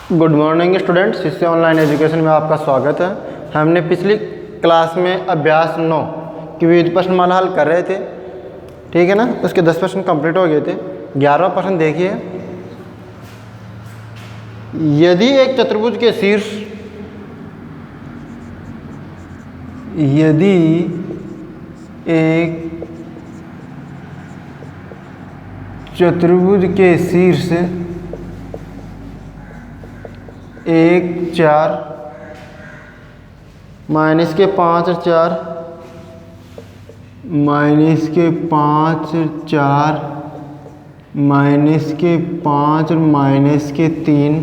Good morning students, इससे online education में आपका स्वागत है। हमने पिछली क्लास में अभ्यास 9 की विविध प्रश्नमाला हल कर रहे थे, ठीक है ना। उसके 10 प्रश्न कंप्लीट हो गए थे। 11वां प्रश्न देखिए, यदि एक चतुर्भुज के शीर्ष एक 4 माइनस के 5 और 4 माइनस के 5 और 4 माइनस के 5 और माइनस के 3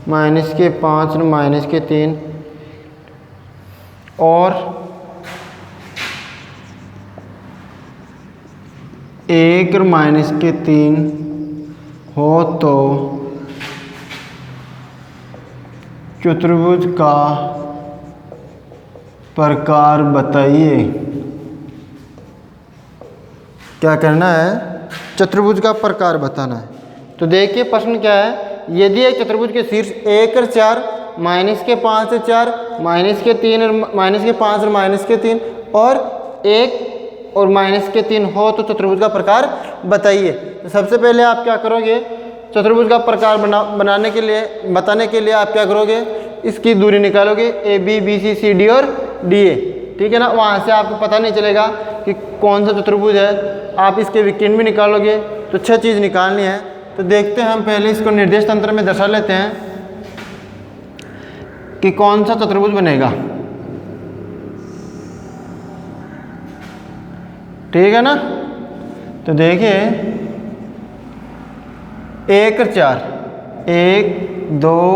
माइनस के 5 और माइनस के 3 और 1 और माइनस के 3 हो तो चतुर्भुज का प्रकार बताइए। क्या करना है? चतुर्भुज का प्रकार बताना है। तो देखिए प्रश्न क्या है, यदि एक चतुर्भुज के शीर्ष 1 और 4 माइनस के 5 और 4 माइनस के 3 और माइनस के 5 और माइनस के 3 और 1 और माइनस के 3 हो तो चतुर्भुज का प्रकार बताइए। तो सबसे पहले आप क्या करोगे, चतुर्भुज का प्रकार बताने के लिए आप क्या करोगे, इसकी दूरी निकालोगे A B B C C D और डी ए, ठीक है ना। वहाँ से आपको पता नहीं चलेगा कि कौन सा चतुर्भुज है। आप इसके विकर्ण भी निकालोगे, तो 6 चीज़ निकालनी है। तो देखते हैं, हम पहले इसको निर्देश तंत्र में दर्शा लेते हैं कि कौन सा चतुर्भुज बनेगा, ठीक है ना। तो देखिए 1 और 4, 1 2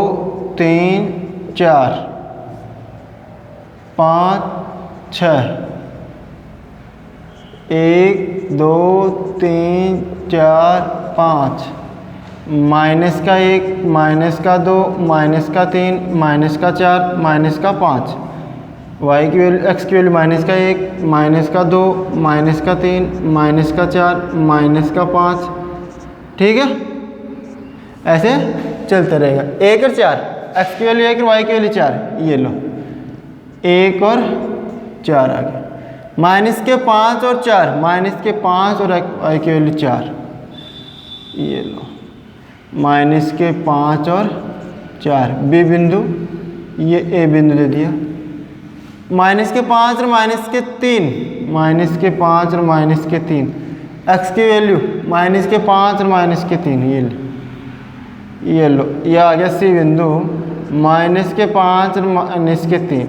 3 4 5 6 1 2 3 4 5 माइनस का 1 माइनस का 2 माइनस का 3 माइनस का 4 माइनस का 5 वाई की वैल्यू एक्स की वैल्यू माइनस का 1 माइनस का 2 माइनस का 3 माइनस का 4 माइनस का 5, ठीक है। ऐसे चलते रहेगा। 1 और 4, एक्स की वैल्यू 1 और वाई की वैल्यू 4, ये लो 1 और 4 आ गया। माइनस के 5 और 4, माइनस के 5 और वाई की वैल्यू 4, ये लो माइनस के 5 और 4, बी बिंदु, ये ए बिंदु दे दिया। माइनस के 5 और माइनस के 3, माइनस के 5 और माइनस के 3, एक्स की वैल्यू माइनस के 5 और माइनस के 3, ये लो ये आ गया सी बिंदु, माइनस के 5 और माइनस के 3।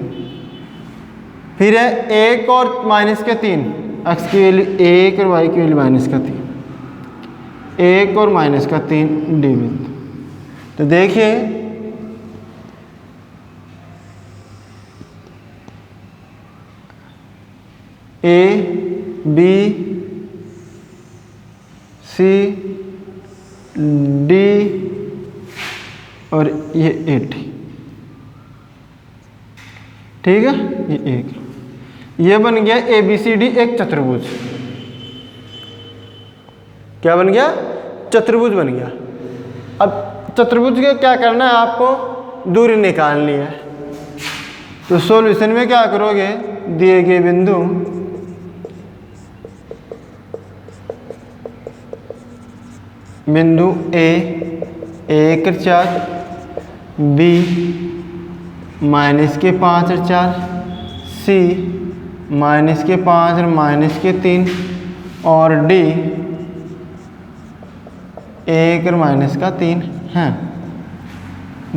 फिर है 1 और माइनस के 3, एक्स की वैल्यू 1 और वाई की वैल्यू माइनस का 3, 1 और माइनस का 3, डी बिंदु। तो देखिए ए बी सी डी और ये 8, ठीक है। ये एक, ये बन गया ए बी सी डी एक चतुर्भुज। क्या बन गया? चतुर्भुज बन गया। अब चतुर्भुज के क्या करना है, आपको दूरी निकालनी है। तो सॉल्यूशन में क्या करोगे, दिए गए बिंदु ए 1 और 4, बी माइनस के 5 और 4, सी माइनस के 5 और माइनस के 3 और डी 1 और माइनस का 3 है।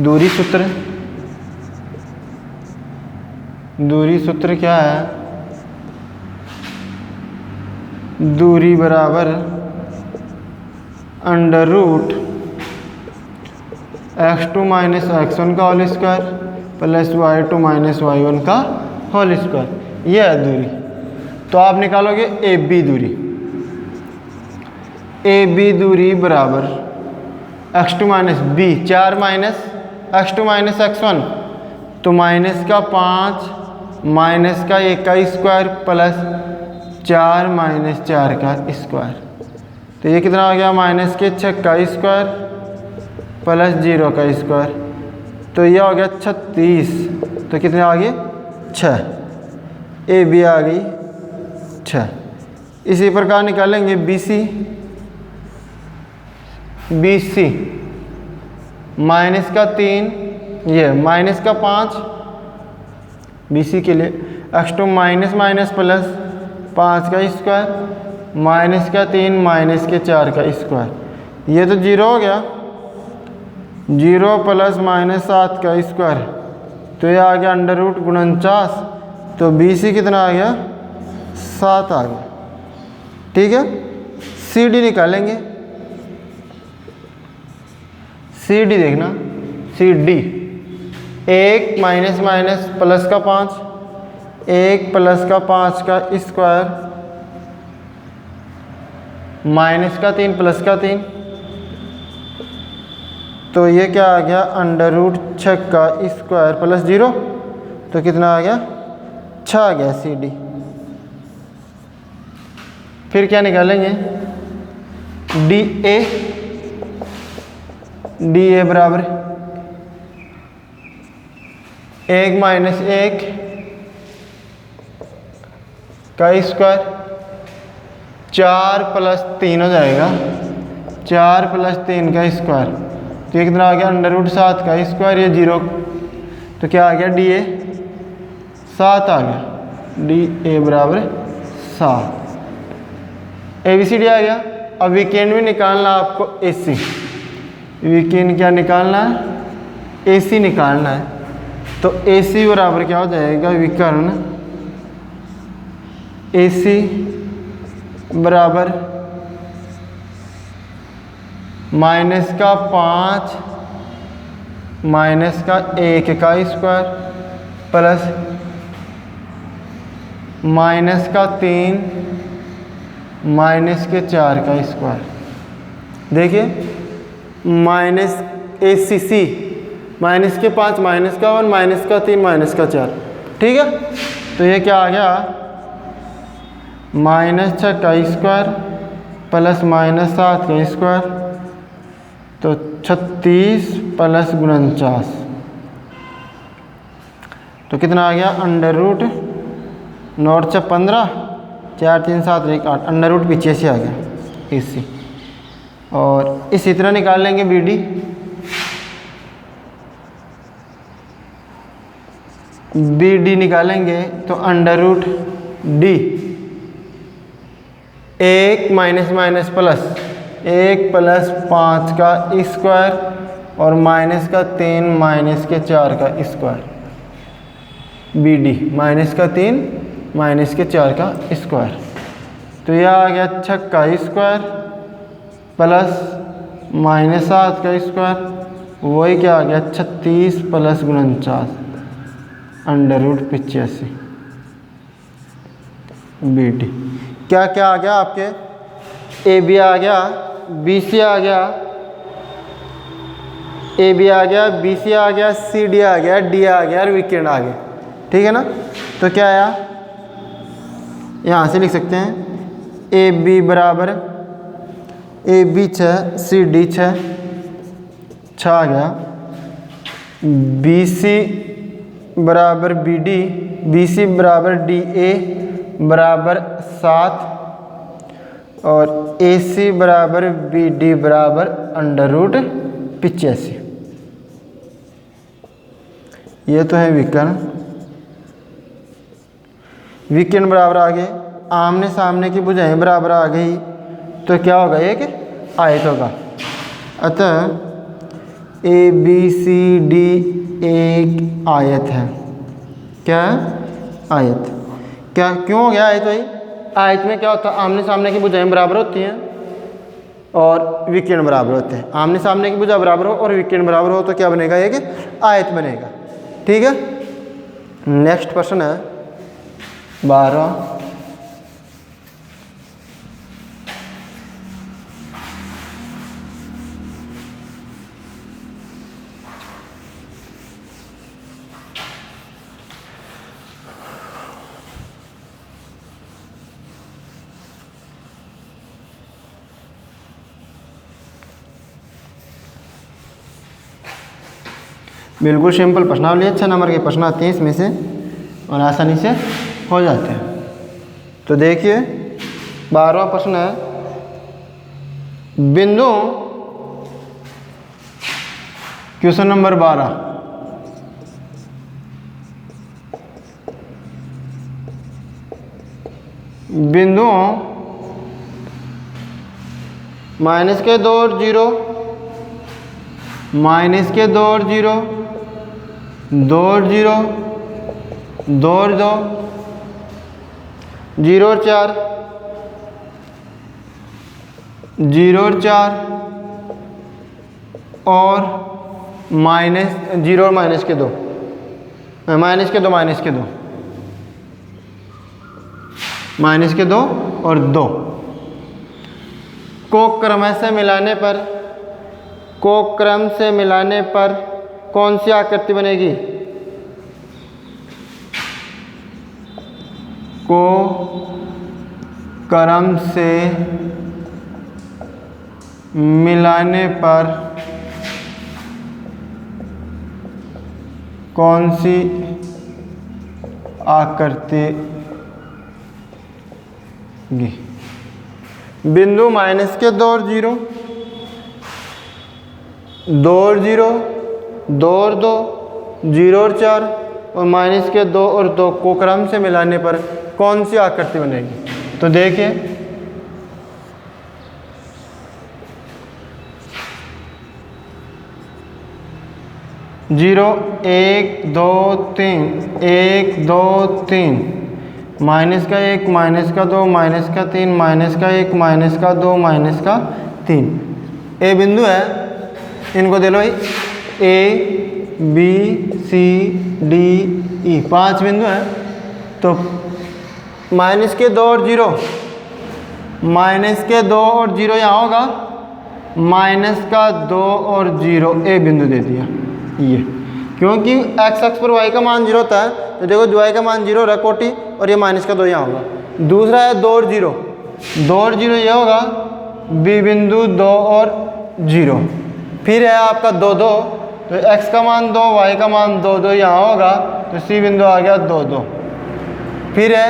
दूरी सूत्र क्या है, दूरी बराबर under root x2 minus x1 का whole square plus y2 minus y1 का होल स्क्वायर, यह है दूरी। तो आप निकालोगे ए बी दूरी बराबर x2 minus B, 4 minus x2 minus x1, तो माइनस का 5 माइनस का 1 का स्क्वायर प्लस 4 माइनस 4 का स्क्वायर। तो ये कितना हो गया, माइनस के 6 का स्क्वायर प्लस 0 का स्क्वायर। तो ये हो गया 36, तो कितने आ गए 6, ए बी आ गई 6। इसी प्रकार निकालेंगे बी सी, माइनस का 3, ये माइनस का 5 बी सी के लिए, x2 माइनस माइनस प्लस 5 का स्क्वायर माइनस का 3 माइनस के 4 का स्क्वायर, ये तो 0 हो गया, 0 प्लस माइनस 7 का स्क्वायर, तो ये आ गया अंडर रूट 49, तो बी सी कितना आ गया 7 आ गया। ठीक है, सी डी निकालेंगे, सी डी देखना, C D 1 minus minus plus का 5, 1 प्लस का 5 का स्क्वायर माइनस का 3 प्लस का 3, तो ये क्या आ गया अंडर रूट 6 का स्क्वायर प्लस 0, तो कितना आ गया 6 आ गया सी डी। फिर क्या निकालेंगे डी ए, डी ए बराबर 1 माइनस 1 का स्क्वायर 4 प्लस 3 हो जाएगा, 4 प्लस 3 का स्क्वायर, तो ये कितना आ गया अंडर रूट 7 का स्क्वायर, ये 0, तो क्या आ गया डी ए 7 आ गया, डी ए बराबर 7। ए बी सी डी आ गया। अब वीकेंड में निकालना आपको ए सी, वीकेंड क्या निकालना है ए सी निकालना है, तो ए सी बराबर क्या हो जाएगा विकर्ण ए सी बराबर माइनस का 5 माइनस का 1 का स्क्वायर प्लस माइनस का 3 माइनस के 4 का स्क्वायर। देखिए माइनस ए सी सी माइनस के 5 माइनस का 1 माइनस का 3 माइनस का 4, ठीक है, तो ये क्या आ गया माइनस 6 का स्क्वायर प्लस माइनस 7 का स्क्वायर, तो 36 प्लस 49, तो कितना आ गया अंडर रूट 9 से 15 4 3 7 1 8, अंडर रूट 85 आ गया इसी। और इसी तरह निकाल लेंगे बी डी, बी डी निकालेंगे तो under root D 1 minus minus plus 1 plus 5 का स्क्वायर और माइनस का 3 माइनस के 4 का स्क्वायर, बी डी माइनस का 3 माइनस के 4 का स्क्वायर, तो यह आ गया 6 का स्क्वायर प्लस माइनस 7 का स्क्वायर, वही क्या आ गया 36 plus 49 under root 85 B D. क्या क्या आ गया आपके ए बी आ गया, बी सी आ गया, ए बी आ गया, बी सी आ गया, सी डी आ गया, डी आ गया और वीकेंड आ गया, ठीक है ना। तो क्या आया यहाँ से लिख सकते हैं ए बी बराबर ए बी 6 सी डी 6 आ गया, बी सी बराबर बी डी, बी सी बराबर डी ए बराबर 7 और ए सी बराबर बी डी बराबर अंडर रूट 85। ये तो है विकर्ण, विकर्ण बराबर आ गए, आमने सामने की भुजाएं बराबर आ गई, तो क्या होगा एक आयत होगा। अतः ए बी सी डी एक आयत है। क्या आयत, क्या क्यों हो गया आयत भाई? आयत में क्या होता है आमने सामने की भुजाएं बराबर होती हैं और विकर्ण बराबर होते हैं। आमने सामने की भुजा बराबर हो और विकर्ण बराबर हो तो क्या बनेगा एक आयत बनेगा, ठीक है। नेक्स्ट प्रश्न है 12। बिल्कुल सिंपल प्रश्नावली, अच्छा नंबर के प्रश्न आते हैं इसमें से और आसानी से हो जाते हैं। तो देखिए 12वां प्रश्न है, बिंदु क्वेश्चन नंबर 12, बिंदुओं माइनस के 2 और 0, माइनस के 2 और 0, 2 और 0, 2 और 2, 0 और 4, 0 और 4 और माइनस 0 और माइनस के 2, माइनस के 2, माइनस के 2, माइनस के 2 और 2 को क्रम से मिलाने पर, को क्रम से मिलाने पर कौन सी आकृति बनेगी? को क्रम से मिलाने पर कौन सी आकृति गी? बिंदु माइनस के 2 और 0, 2 और 0, 2 और 2, 0 और 4 और माइनस के 2 और 2 को क्रम से मिलाने पर कौन सी आकृति बनेगी? तो देखिए 0 1 2 3, 1 2 3, माइनस का 1, माइनस का 2, माइनस का 3, माइनस का 1, माइनस का 2, माइनस का 3। ए बिंदु है, इनको दे लो भाई, A B C D E, 5 बिंदु हैं। तो माइनस के 2 और 0, माइनस के 2 और 0 यहाँ होगा, माइनस का 2 और 0 ए बिंदु दे दिया ये, क्योंकि एक्स अक्ष पर वाई का मान 0 होता है। तो देखो जो वाई का मान 0 रहा कोटि, और ये माइनस का 2 यहाँ होगा। दूसरा है 2 और 0, 2 और 0 ये होगा, बी बिंदु 2 और 0। फिर है आपका 2 2, तो x का मान 2, y का मान 2 2 यहाँ होगा, तो सी बिंदु आ गया 2 2। फिर है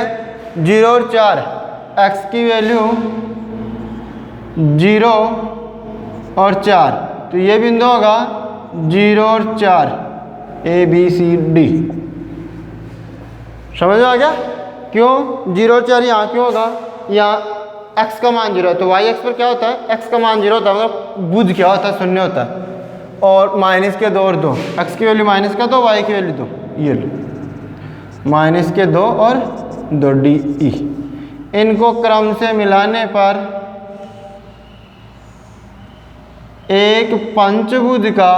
0 और 4, x की वैल्यू 0 और 4, तो ये बिंदु होगा 0 और 4, ए बी सी डी। समझ में आ गया? क्यों 0 और 4 यहाँ क्यों होगा? यहाँ x का मान 0 है, तो y एक्स पर क्या होता है? x का मान 0 होता है, मतलब बुध क्या होता है? शून्य होता है। और माइनस के 2 और 2, x की वैल्यू माइनस का 2, y की वैल्यू 2, ये लो माइनस के 2 और 2 डी ई। इनको क्रम से मिलाने पर एक पंचभुज का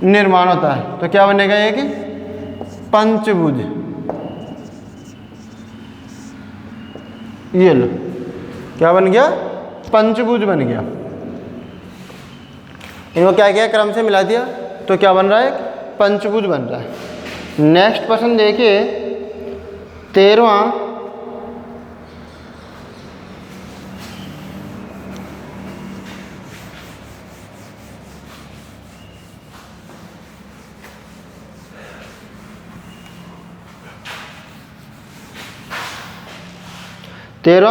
निर्माण होता है। तो क्या बनेगा? एक पंचभुज, ये लो क्या बन गया? पंचभुज बन गया। इनको क्या किया? क्रम से मिला दिया, तो क्या बन रहा है? पंचभुज बन रहा है। नेक्स्ट प्रश्न देखिए 13वां,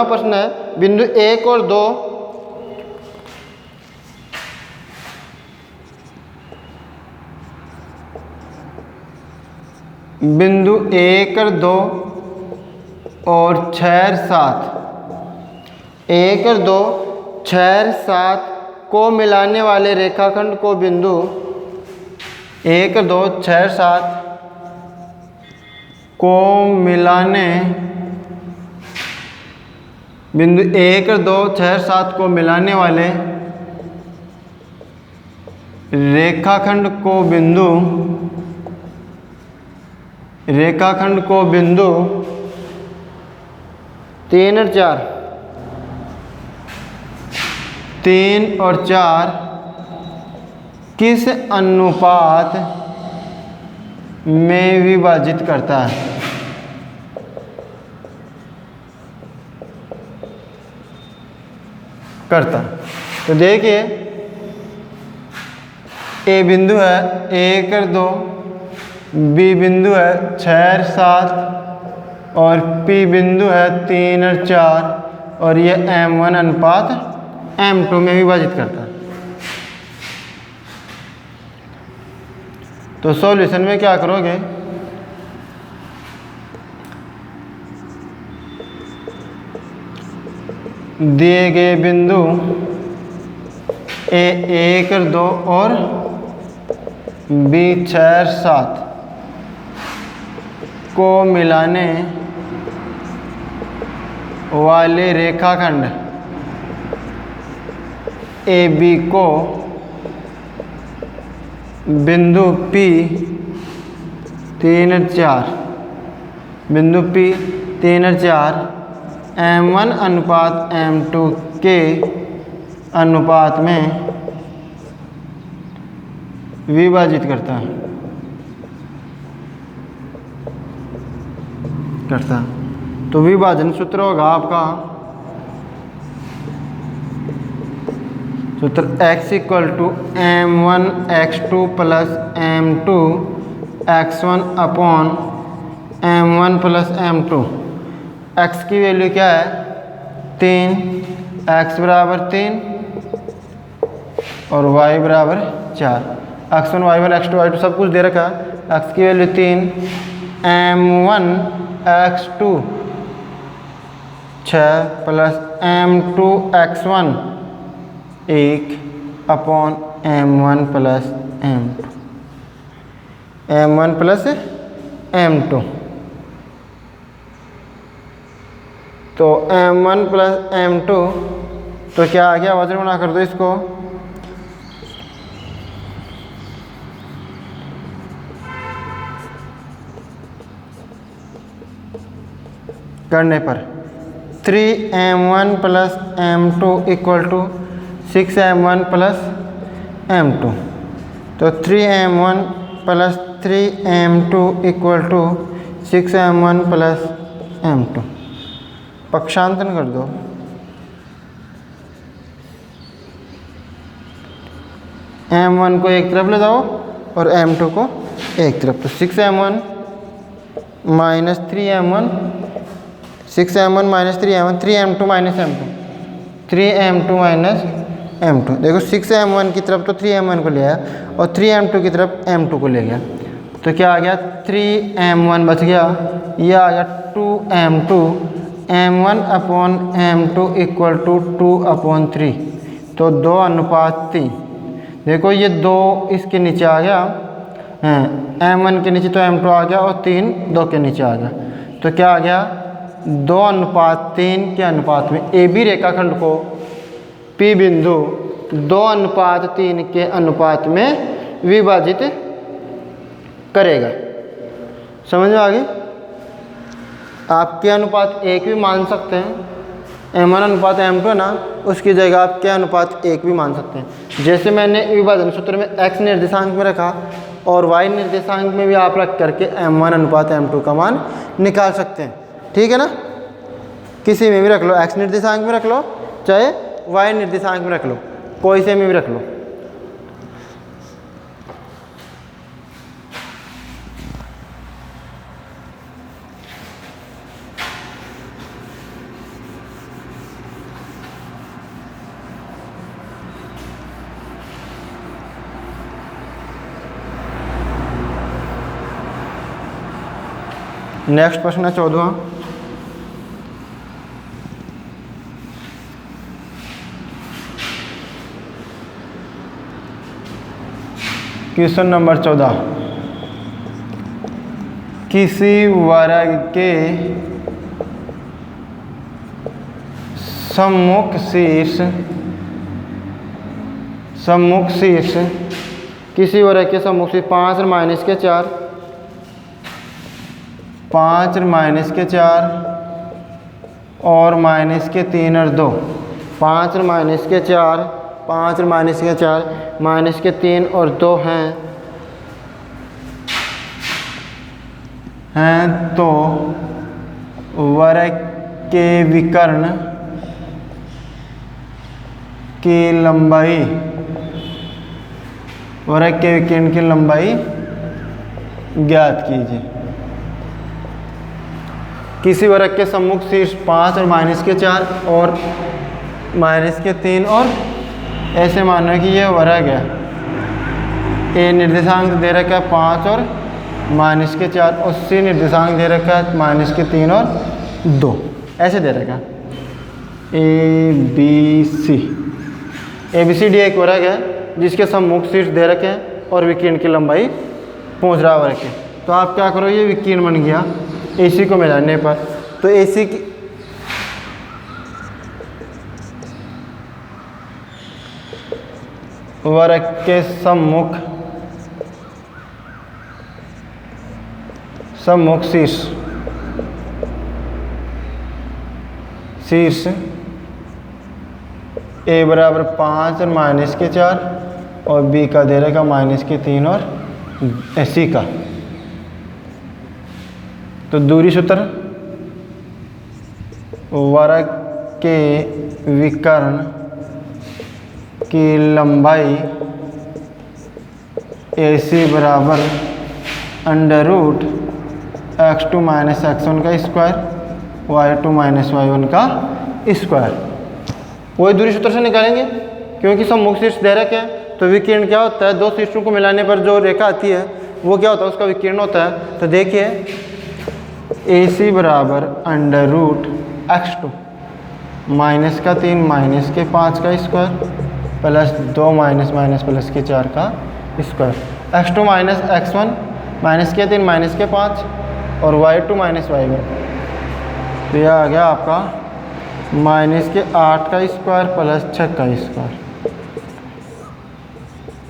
प्रश्न है, बिंदु 1 और 2 बिंदु 1 और 2 और 6 और 7, 1 और 2, 6 और 7 को मिलाने वाले रेखाखंड को बिंदु 1 और 2, 6 और 7 को मिलाने, बिंदु 1 और 2, 6 और 7 को मिलाने वाले रेखाखंड को बिंदु 3 और 4, 3 और 4 किस अनुपात में विभाजित करता है? तो देखिए ए बिंदु है 1 और 2, बी बिंदु है 6 और 7 और पी बिंदु है 3 और 4 और ये M1 अनुपात M2 में विभाजित करता है। तो सॉल्यूशन में क्या करोगे, दिए गए बिंदु ए 1 और 2 और बी 6 और 7 को मिलाने वाले रेखाखंड ए बी को बिंदु P 3 और 4, बिंदु P 3 और 4 M1 अनुपात M2 के अनुपात में विभाजित करता है। तो विभाजन सूत्र होगा आपका, सूत्र x equal to M1 x2 plus M2 x1 upon M1 plus M2। x की वैल्यू क्या है 3, x बराबर 3 और y बराबर 4। x1 y1 x2 y2 सब कुछ दे रखा है। x की value 3, M1 x2 6 plus M2 x1 1 upon M1 plus M2, M1 plus M2। तो M1 प्लस M2 तो क्या आ गया, वजन बना कर दो इसको, करने पर 3M1 plus M2 equal to 6M1 plus M2। तो 3M1 plus 3M2 equal to 6M1 plus M2। पक्षांतरण कर दो, M1 को एक तरफ ले जाओ और M2 को एक तरफ। तो 6M1 minus 3M1, 6M1 minus 3M1, 3M2 minus M2, 3M2 minus M2। देखो 6M1 की तरफ तो 3M1 को ले आया और 3M2 की तरफ M2 को ले गया। तो क्या आ गया, 3M1 बच गया, यह आ गया 2M2, M1 upon M2 equal to 2/3। तो 2:3। देखो ये 2 इसके नीचे आ गया, M1 के नीचे तो M2 आ गया और 3 2 के नीचे आ गया। तो क्या आ गया, 2:3 के अनुपात में ए बी रेखाखंड को P बिंदु 2:3 के अनुपात में विभाजित करेगा। समझ में आ गई। आप के अनुपात 1 भी मान सकते हैं, M1 अनुपात M2 है ना, उसकी जगह आप के अनुपात 1 भी मान सकते हैं। जैसे मैंने विभाजन सूत्र में x निर्देशांक में रखा और y निर्देशांक में भी आप रख करके M1 अनुपात M2 का मान निकाल सकते हैं। ठीक है ना, किसी में भी रख लो, x निर्देशांक में रख लो चाहे y निर्देशांक में रख लो, कोई से में भी रख लो। नेक्स्ट प्रश्न है 14वां। क्वेश्चन नंबर 14, किसी वर्ग के सम्मुख शीर्ष किसी वर्ग के सम्मुख शीर्ष 5 और माइनस के 4, 5 और माइनस के 4 और माइनस के 3 और 2, 5 और माइनस के 4, 5 और माइनस के 4, माइनस के 3 और 2 हैं तो वर्ग के विकर्ण की लंबाई वृत्त के विकर्ण की लंबाई ज्ञात कीजिए। किसी वृत्त के सम्मुख शीर्ष 5 और -4 और -3 और ऐसे मानो कि यह वृत्त है। ए निर्देशांक दे रखा है 5 और -4 और सी निर्देशांक दे रखा है -3 और 2, ऐसे दे रखा है। ABCD एक वृत्त है जिसके सम्मुख शीर्ष दे रखे हैं और विकीर्ण की लंबाई पहुंच रहा वृत्त है। तो आप क्या करो, ये विकीर्ण बन गया AC को मिलाने पर, तो AC की वृत्त के सम्मुख शीर्ष A बराबर 5 और -4 और B का दे रखा -3 और C का। तो दूरी सूत्र वृत्त के विकर्ण की लंबाई AC बराबर √x2 - x1 का स्क्वायर y2 - y1 का स्क्वायर। वही दूरी सूत्र से निकालेंगे क्योंकि सम्मुख शीर्ष दे रखे हैं। तो विकीर्ण क्या होता है, दो शीर्षों को मिलाने पर जो रेखा आती है वो क्या होता है, उसका विकीर्ण होता है। तो देखिए AC बराबर √x2 -3 -5 का स्क्वायर प्लस 2 -+4 का स्क्वायर, x2 - x1 -3 -5 और y2 - y1। तो यह आ गया आपका -8 का स्क्वायर प्लस 6 का स्क्वायर,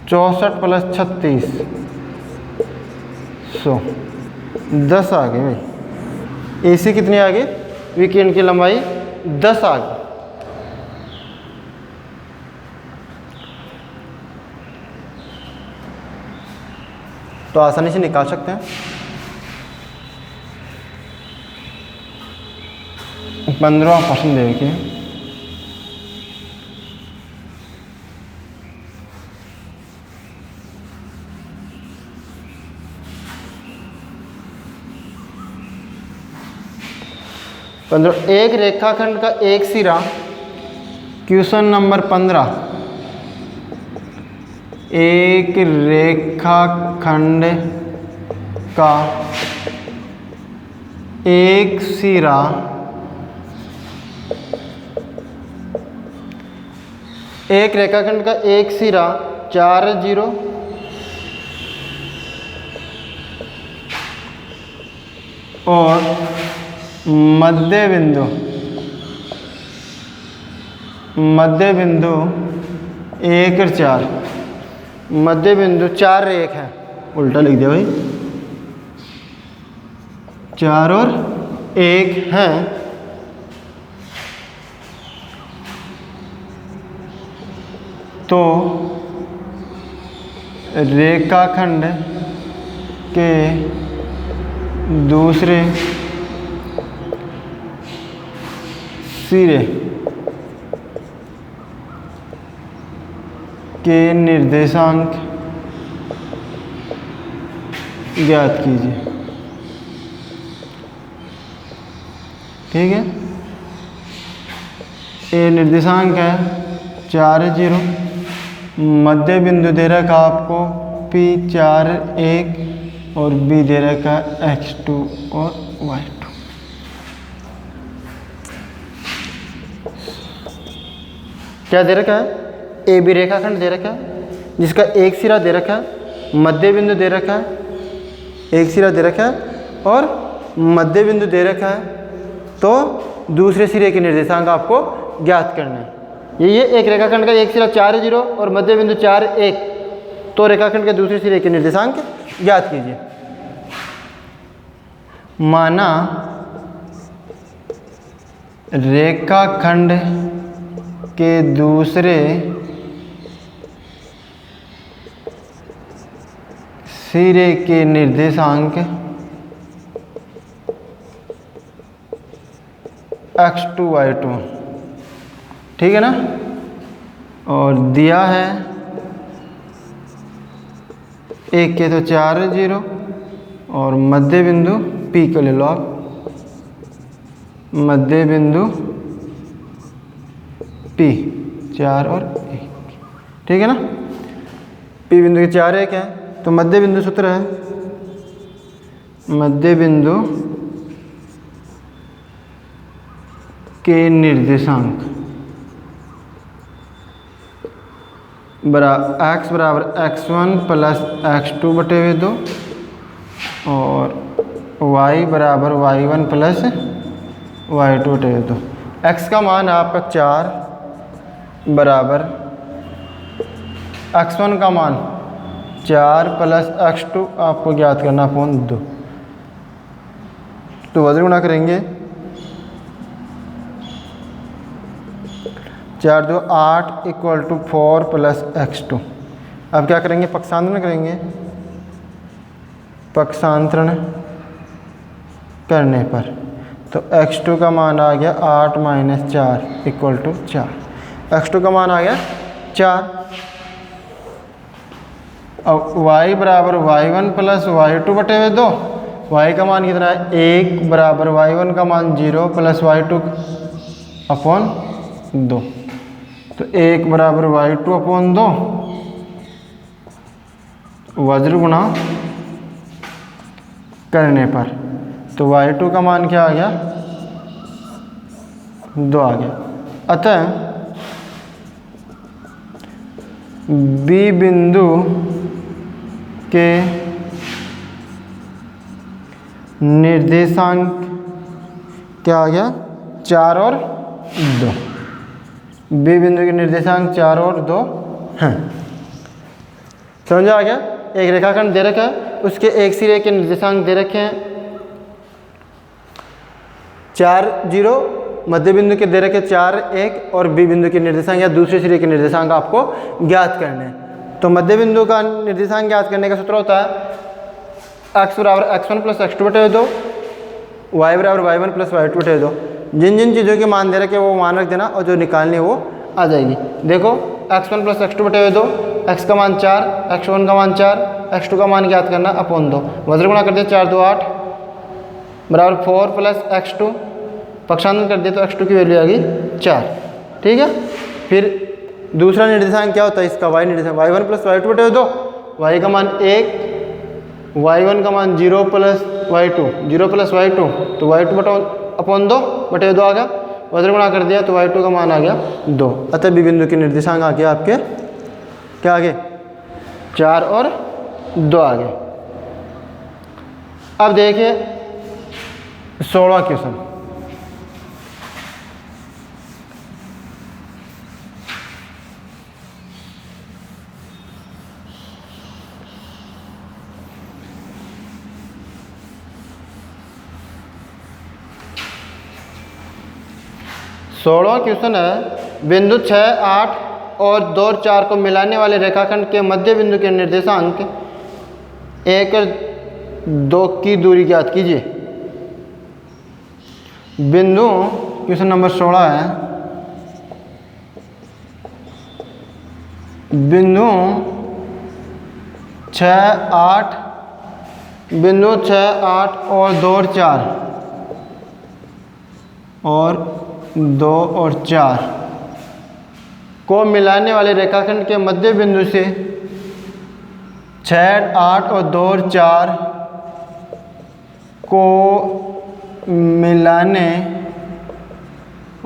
64 प्लस 36 100, 10 आ गए भाई। AC कितनी आ गई, विकीर्ण की लंबाई 10 आ गई। तो आसानी से निकाल सकते हैं। 15वां प्रश्न देखिए। एक रेखाखंड का एक सिरा, क्वेश्चन नंबर 15। एक रेखाखंड का एक सिरा एक रेखाखंड का एक सिरा 4 0 और मध्य बिंदु 1 और 4, मध्य बिंदु 4 रेख है, उल्टा लिख दिया भाई, 4 और 1 है। तो रेखाखंड के दूसरे सिरे के निर्देशांक ज्ञात कीजिए। ठीक है, ए निर्देशांक है 4 0, मध्य बिंदु दे रखा आपको P4 1 और B दे रखा x2 और y2। क्या दे रखा है, AB रेखाखंड दे रखा है जिसका एक सिरा दे रखा है, मध्य बिंदु दे रखा है, एक सिरा दे रखा है और मध्य बिंदु दे रखा है। तो दूसरे सिरे के निर्देशांक आपको ज्ञात करना है। ये एक रेखाखंड का एक सिरा 4 0 और मध्य बिंदु 4 1। तो रेखाखंड के दूसरे सिरे के निर्देशांक ज्ञात कीजिए। माना रेखाखंड के दूसरे सिरे के निर्देशांक x2 y2, ठीक है ना, और दिया है एक के तो 4 0 और मध्य बिंदु P को ले लो आप, मध्य बिंदु P 4 और 1, ठीक है ना। P बिंदु के 4 1 है तो मध्य बिंदु सूत्र है, मध्य बिंदु के निर्देशांक x बराबर x1 प्लस x2 बटे हुए 2 और y बराबर y1 प्लस y2 बटे हुए 2। x का मान है आपका 4 बराबर x1 का मान 4 प्लस x2 आपको ज्ञात करना अपॉन 2। तो वज्र गुणा करेंगे 4 2 8 इक्वल टू 4 प्लस x2। अब क्या करेंगे, पक्षांतरण करेंगे। पक्षांतरण करने पर तो x2 का मान आ गया 8 माइनस 4 इक्वल टू 4। x2 का मान आ गया 4। अब y बराबर y1 प्लस y2 बटे हुए 2, y का मान कितना है 1 बराबर y1 का मान 0 प्लस y2 अपॉन 2, तो 1 बराबर y2 अपॉन 2 वज्र गुणा करने पर तो y2 का मान क्या आ गया 2 आ गया। अतः B बिंदु के निर्देशांक क्या आ गया 4 और 2। बी बिंदु के निर्देशांक 4 और 2 हैं। समझ आ गया। एक रेखाखंड दे रखा है, उसके एक सिरे के निर्देशांक दे रखे हैं 4 0, मध्य बिंदु के दे रखे 4 1 और बी बिंदु के निर्देशांक या दूसरे सिरे के निर्देशांक आपको ज्ञात करने हैं। तो मध्य बिंदु का निर्देशांक ज्ञात करने का सूत्र होता है x बराबर x1 प्लस x2 बटे 2, y बराबर y1 प्लस y2 बटे 2। जिन जिन चीज़ों के मान दे रखे वो मान रख देना और जो निकालनी है वो आ जाएगी। देखो x1 प्लस x2 बटे 2, x का मान 4, x1 का मान 4, x2 का मान ज्ञात करना अपॉन 2। वज्र गुणा कर दिया 4 2 8 बराबर 4 प्लस x2, पक्षांतरण कर दिया तो x2 की वैल्यू आ गई 4। ठीक है। फिर दूसरा निर्देशांक क्या होता है इसका, y निर्देशांक y1 प्लस y2 बटे 2, y का मान 1, y1 का मान 0 प्लस y2, 0 प्लस y2 तो y2 बटा अपॉन 2 बटे 2 आ गया। वज्र गुणा कर दिया तो y2 का मान आ गया 2। अतः बी बिंदु के निर्देशांक आ गया आपके क्या आ गए 4 और 2 आ गए। अब देखिए 16वां क्वेश्चन। सोलहवां क्वेश्चन है, बिंदु 6 8 और 2 और 4 को मिलाने वाले रेखाखंड के मध्य बिंदु के निर्देशांक 1 और 2 की दूरी ज्ञात कीजिए। बिंदु क्वेश्चन नंबर 16 है, बिंदु 6 8 बिंदु 6 8 और 2 और 4 और 2 और 4 को मिलाने वाले रेखाखंड के मध्य बिंदु से 6 8 और 2 और 4 को मिलाने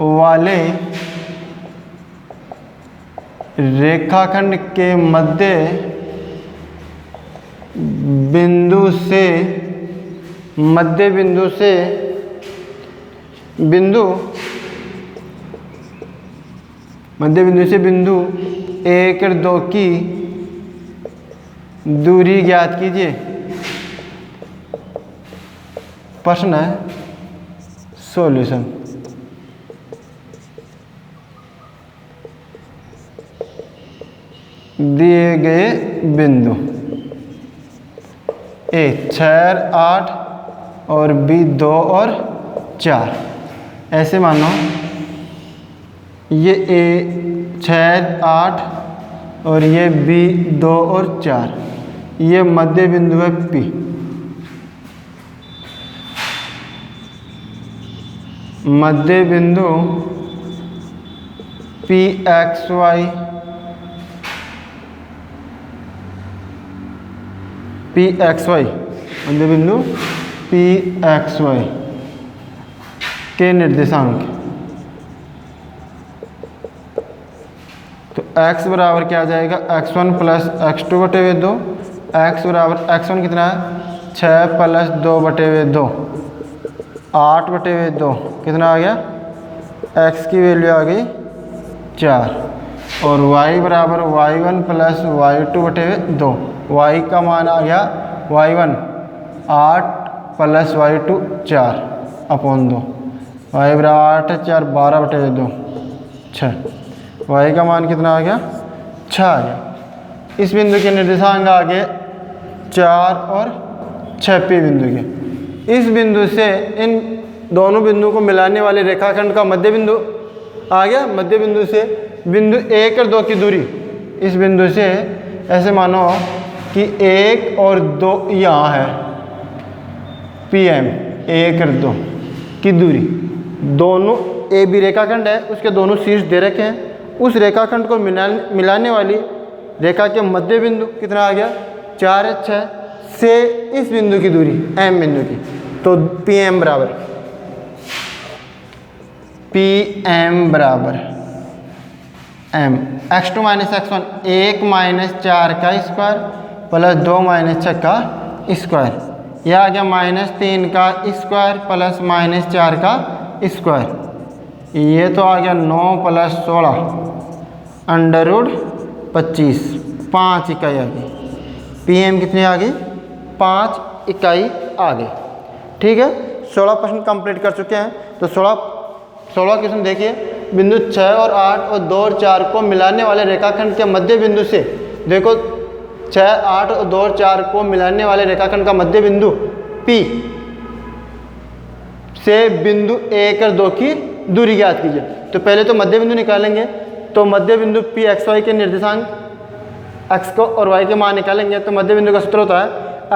वाले रेखाखंड के मध्य बिंदु से बिंदु 1 और 2 की दूरी ज्ञात कीजिए। प्रश्न है, सॉल्यूशन। दिए गए बिंदु ए 6 8 और बी 2 और 4, ऐसे मानो ये ए 6 8 और ये बी 2 और 4, ये मध्य बिंदु है P। मध्य बिंदु PXY, मध्य बिंदु PXY के निर्देशांक। तो x बराबर क्या आ जाएगा, x1 प्लस x2 बटे हुए 2। x बराबर x1 कितना है 6 प्लस 2 बटे हुए 2, 8 बटे हुए 2 कितना आ गया, x की वैल्यू आ गई 4। और y बराबर y1 प्लस y2 बटे हुए 2, y का मान आ गया y1 8 plus y2 4 upon 2, y बराबर 8 4 12 बटे हुए 2 6, y का मान कितना आ गया 6 आ गया। इस बिंदु के निर्देशांक आ गए 4 और 6 P बिंदु के। इस बिंदु से इन दोनों बिंदुओं को मिलाने वाले रेखाखंड का मध्य बिंदु आ गया। मध्य बिंदु से बिंदु 1 और 2 की दूरी, इस बिंदु से ऐसे मानो कि 1 और 2 यहाँ है PM, 1 और 2 की दूरी, दोनों AB रेखाखंड है, उसके दोनों शीर्ष दे रखे हैं। उस रेखाखंड को मिलाने वाली रेखा के मध्य बिंदु कितना आ गया 4 6 से इस बिंदु की दूरी M बिंदु की, तो PM बराबर M x2 minus x1 1 minus 4 का स्क्वायर प्लस 2 माइनस 6 का स्क्वायर, यह आ गया -3 का स्क्वायर प्लस -4 का स्क्वायर, ये तो आ गया 9 प्लस 16 अंडर रूट 25, 5 इकाई आ गई। PM कितनी आ गई 5 इकाई आ गई। ठीक है, 16 प्रश्न कंप्लीट कर चुके हैं। तो 16 क्वेश्चन देखिए, बिंदु 6 और 8 और 2 और 4 को मिलाने वाले रेखाखंड के मध्य बिंदु से, देखो 6 8 और 2 और 4 को मिलाने वाले रेखाखंड का मध्य बिंदु P से बिंदु 1 और 2 की दूरी ज्ञात कीजिए। तो पहले तो मध्य बिंदु निकालेंगे, तो मध्य बिंदु PXY के निर्देशांक x को और y के मान निकालेंगे। तो मध्य बिंदु का सूत्र होता है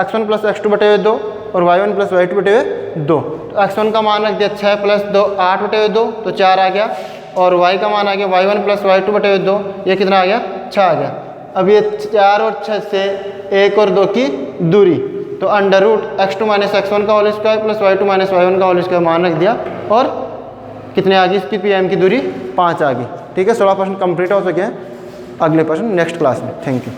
x1 प्लस x2 बटे हुए 2 और y1 प्लस y2 बटे हुए 2। तो x1 का मान रख दिया 6 प्लस 2 8 बटे हुए 2, तो 4 आ गया, और y का मान आ गया y1 प्लस y2 बटे हुए 2, ये कितना आ गया 6 आ गया। अब ये 4 और 6 से 1 और 2 की दूरी, तो under root x2 minus x1 का whole square plus y2 minus y1 का होल स्क्वायर मान रख दिया, और कितने आ गई इसकी PM की दूरी 5 आ गई। ठीक है, 16 प्रश्न कंप्लीट हो चुके हैं। अगले प्रश्न नेक्स्ट क्लास में। Thank you.